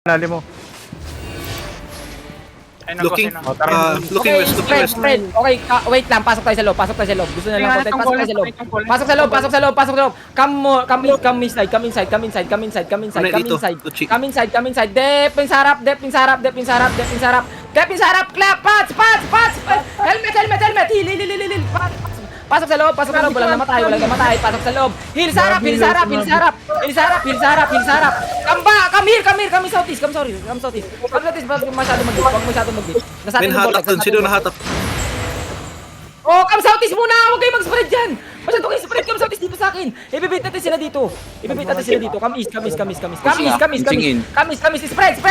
Nali mo. Looking Okay, west, looking west. spread. Okay, wait lang, pasok tayo sa loob, pasok tayo sa loob. Gusto na lang content, pasok tayo sa loob. Pasok sa loob, pasok sa loob, pasok sa loob. Come inside, come inside, come inside, come inside, come inside, come inside. Come inside, come inside. Dep in sarap, dep in sarap, dep in sarap, dep in sarap. Dep in sarap, clap, pats. Helmet. Heal. Pasok sa loob, walang namatay, pasok sa loob. Heal sarap. Come southeast, come southeast. Wag masyado mag-dip. May hatak dun, sino nahatak? Oh, come southeast muna! Huwag kayo mag-spread dyan! Masyado kayo spread, come southeast dito sa akin! Ibibait natin sila dito! Come east! Spread!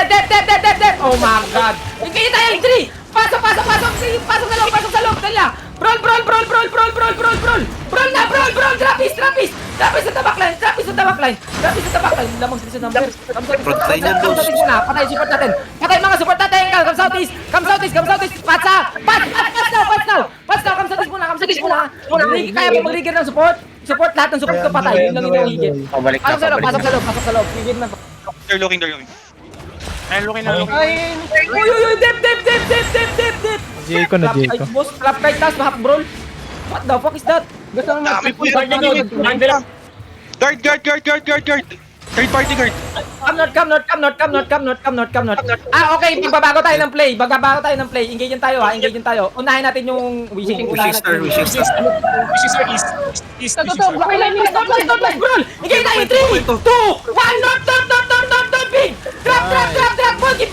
Dep! Oh my god! Hindi tayo yung 3! Pasok sa loob! Dala! Brawl! Trapis! Trapis sa tabak line! Lamang sila sa number. Frontline yan, boss. Patay support natin! Patay mga support natin! Come southeast! Pats now! Come southeast muna! Kaya mo mag-rigger ng support? Support lahat ng support ko patay. Yun lang yung higit. Pasok sa loob. Higit na. They're looking. Ay, looking. Uy, dep! J ko na. Boss, clap right task, mahak brawl. What the fuck is that? Guard. Third party guard. Come not. Okay, magbabago tayo ng play. Engage tayo. Unahin natin yung wishing. Wishing star. East. Okay, like, brawl. Engage tayo, 3, 2, 1, don't ping. Drop, ball, keep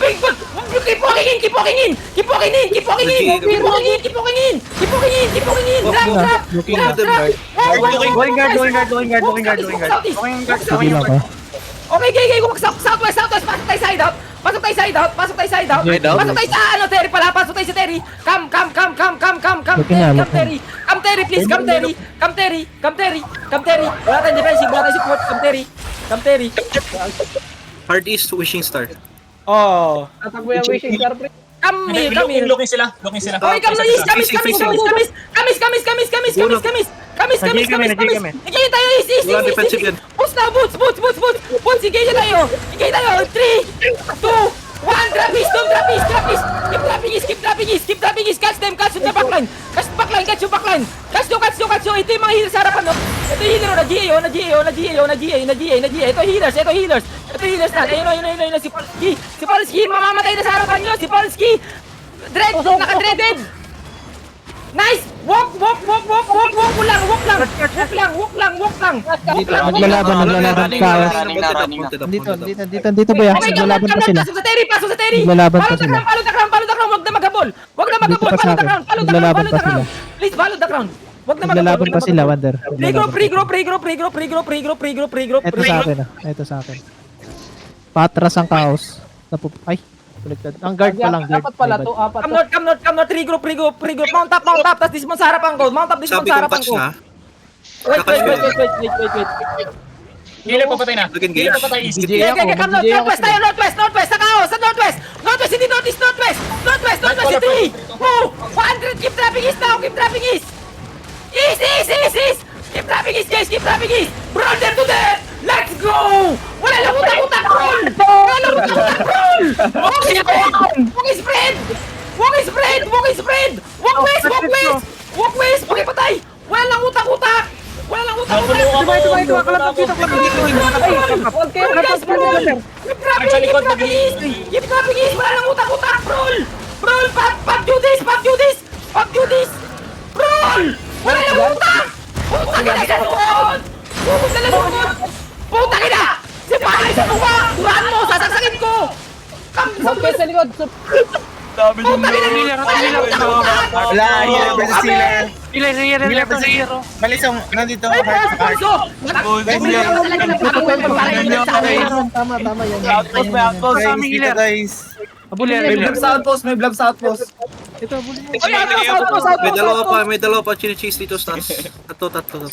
walking in. Drop. Going guard. Okay, southwest. Pasok tayo side out. Pasok tayo sa Terry pala. Pasok tayo sa Terry. Come, Terry. Come, Terry, please. Come, Terry. Wala tayong defensive, wala tayong support. Come, Terry. Hard east, wishing star. Oh. Tatakbo yung wishing star, pre. Come here. Looking sila. Okay, come east. Kamis. Higay tayo, east. Wala defensive yan. Boots na, boots. Higay tayo. 3, 2, 1, trapis. Keep trapping east. Catch them, catch the backline. Catch yung backline. Catch nyo. Ito yung mga healers sa harapan, no? Ito yung healer, na-GA. Ito healers na. Ayun, si Polski, mamamatay na sa harapan nyo. Si Polski. Naka-dreaded. Nice! Walk lang. Naglalaban tayo. Dito ba yan? Okay, Naglalaban pa sila. Pasok sa Terry. Naglalaban pa sila. Follow the ground. Wag na maghabol. Dito pa sa akin. Naglalaban pa sila. Please follow the ground. Wag na Naglalaban pa sila, Wander. Pre-group. Ito sa akin. Patras ang chaos. Ay, baliktad. Ang guard pa lang. Dapat pala to, apat. Come not. Pre-group. Mount up. Tapos this mo sa harapan ko. Sabi kong patch na. Wait. Healer papatay na. Again, game. Okay, come northwest tayo, northwest, sa northwest, hindi northeast, northwest, si 3, 2, 100, keep trapping east now, east, keep trapping east, brawl them to death, let's go, wala lang utak, brawl, walk spread, walk west, okay patay, wala lang utak, Keep trapping east, wala lang utak, brawl, pag do this, brawl, wala lang utak ina sa suot, putang ina, si Palay sa tuwa, duraan mo, sasaksakin ko, Okay, sa likod. putang ina, wala lang utak, Wala, healer versus healer. Healer versus hero. Malisong, nandito. Tama yan. Outpost sa aming healer. Guys. May blob sa outpost. Ito, bulin mo. May dalawa pa chine-chase dito sa taas. Tatlo.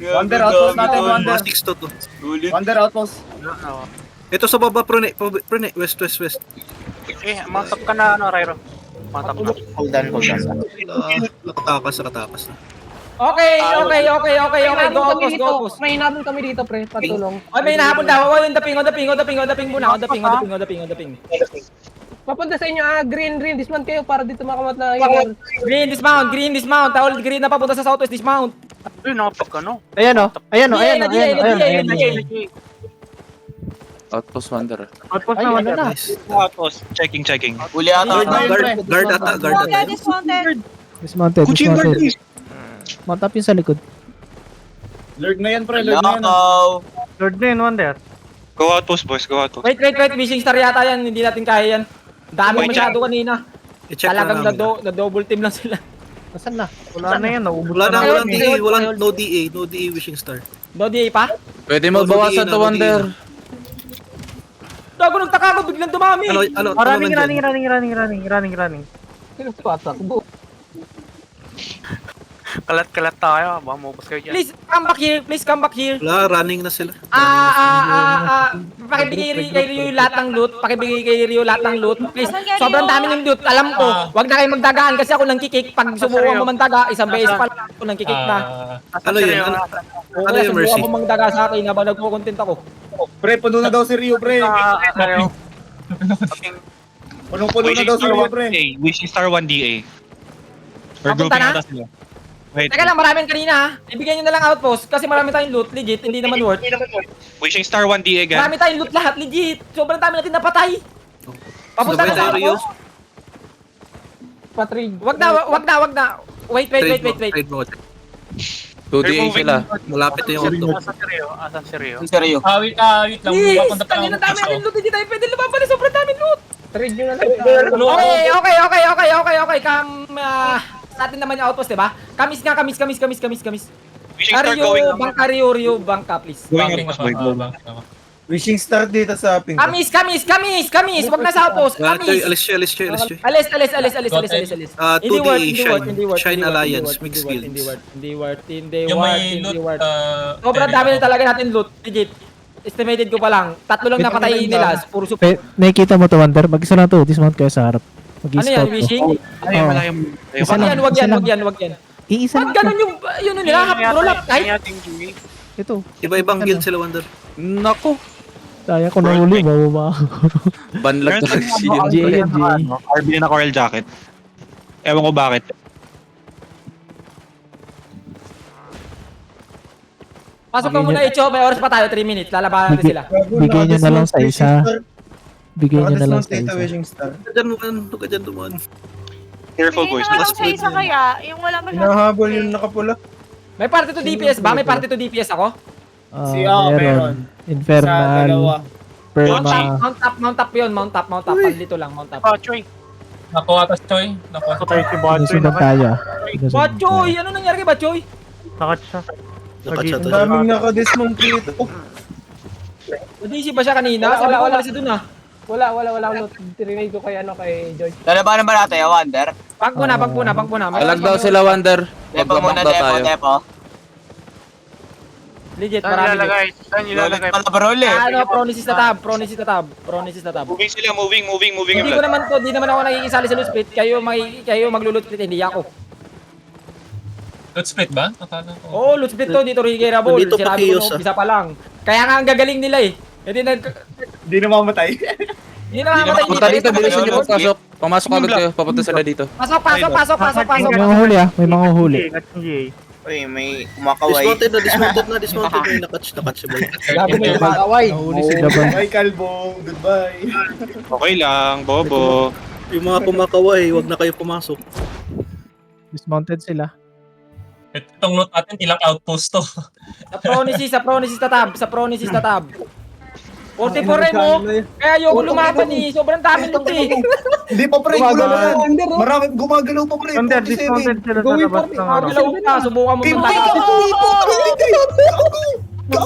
Wander outpost natin, Wander. Mga 6 to. Wander outpost. Ito sa baba, prone, west. Mount up ka na, Rairo. Hold on. Nakatakas na. Okay. Go outpost, go outpost. May hinabol kami dito, pre. Patulong. Ay, may hinahabol daw. On the ping muna. On the ping. Papunta sa inyo, green. Dismount kayo para dito makamat na healer. Green dismount. Tawal green na papunta sa southwest dismount. Uy, nakapagkano. Ayan o. Outpost Wanderer. Outpost na, wala na. Outpost. Checking. Uli ata. Guard ata. Dismounted. Mount up yung sa likod. Lord na yan, pre. Lord na yan. Lord na yun, Wonder. Go outpost, boys. Go outpost. Wait. Wishing star yata yan. Hindi natin kaya yan. Dami Wait, masyado kanina. I-check na Talagang namin. na-double team lang sila. Asan na? Wala na yan. Naubos Wala na, na. walang DA. No DA wishing star. No DA pa? Pwede mo bawasan to Wander. Dago nagtaka ako, biglang dumami. Ano Running. Sino patakbo? Kalat tayo. Baka maubos kayo dyan. Please come back here. Wala, running na sila. Pakibigay kay Rio lahat ng loot. Please, sobrang dami ng loot. Alam ko, wag na kayo magdagaan kasi ako nang kikik. Pag subukan mo mandaga, isang beses pa lang ako nang kikik na. Ano yun? Ano yung mercy? Subukan mo mandaga sa akin habang nagko-content ako. Pre, puno na daw si Rio, pre. Punong-puno na daw si Rio, pre. Wishing star 1DA. Papunta na? Teka lang, maraming kanina ha. Ibigay nyo na lang outpost kasi marami tayong loot. Legit, hindi naman worth. Wishing star 1DA again. Marami tayong loot lahat. Legit. Sobrang dami natin napatay. Papunta na sa outpost. Patrig. Wag na. Wait. Trade mo. 2DA sila. Malapit na yung auto. Asan si Rio? Seryo. Wait lang. Please, tangin na dami natin loot. Hindi tayo pwede lumaban na sobrang daming loot. Trade nyo na lang. Okay. Sa atin naman yung outpost, diba? Kamis. Wishing star going. Bangka, Rio, bangka, please. Wishing star dito sa ping. Kamis! Wag na sa outpost! Kamis! Alis siya. Alis. Hindi 2DA, worth. Shine Alliance, mixed guilds. Hindi worth. Sobrang dami na talaga natin loot. Legit. Estimated ko pa lang. 3 lang napatay nila. Puro super. Nakikita mo to, Wonder. Mag-isa lang to. Dismount kayo sa harap. Ano yan? Wishing? Isa lang. Wag yan. Iisa Ba't lang. ganun yung, yun nila? Roll up. Kahit Ito. Iba-ibang guild sila, Wonder. Nako. Kaya ko nahuli. Bababa ako. Banlag talaga si G. RB na coral jacket. Ewan ko bakit. pasok ka muna, Icho. May oras pa tayo. 3 minutes. Lalabanan natin sila. Bigay nyo na lang sa isa. Bigay nyo na lang sa isa. Wishing star. Huwag ka dyan dumaan. Careful boys. Hindi naman sa isa kaya, yung wala masyadong... Hinahabol yung nakapula. May party to DPS ba? May party to DPS ako? Meron. Infernal. Perma. Mount up yun. Mount up. Dito lang. Mount up. Choy. Nakuha tas Choy. Sinusundan tayo. Bachoy! Ano nangyari kay Bachoy? Nakatsa Ang to. daming naka-dismount dito. Nadisi ba siya kanina? Sabi ko wala siya dun ah. Wala loot. Trinade ko kay Joy. Lalabanan ba natin, Wander? Pag muna. Alag daw sila Wander. Magbabak daw tayo. Depo. Legit, marami dito. Saan nilalagay? Palabarol eh. Promises na tab. Moving sila, moving. Hindi ko naman to, di naman ako nakikisali sa loot split. Kayo maglo-loot split, hindi ako. Loot split ba? Akala ko. Oo, loot split to, dito Rigera Ball. Dito Sinabi ko Pakios, nung umpisa pa lang. Kaya nga ang gagaling nila eh. Hindi na mamatay. Hindi na mamatay Punta dito, bilisan nyo pagpasok. Pumasok agad kayo, papunta sila dito. Pasok. May mga huli ah. May mga huli. Uy, may kumakaway. Dismounted na. May nakatch ba? Gabi may nakakaway. Nahuli si Gabang. Bye, Kalbo. Goodbye. Okay lang, bobo. Yung mga kumakaway, wag na kayo pumasok. Dismounted sila. Itong loot natin, ilang outpost to. Sa Promises na tab. 44 rin mo. Kaya ayoko lumaban eh. Sobrang dami loot eh. Hindi pa, pre. Kulang. Maraming gumagalaw pa, pre. Wonder, dismounted sila sa labas ng harap. Galaw ka, subukan mo Hindi magtayo. pa,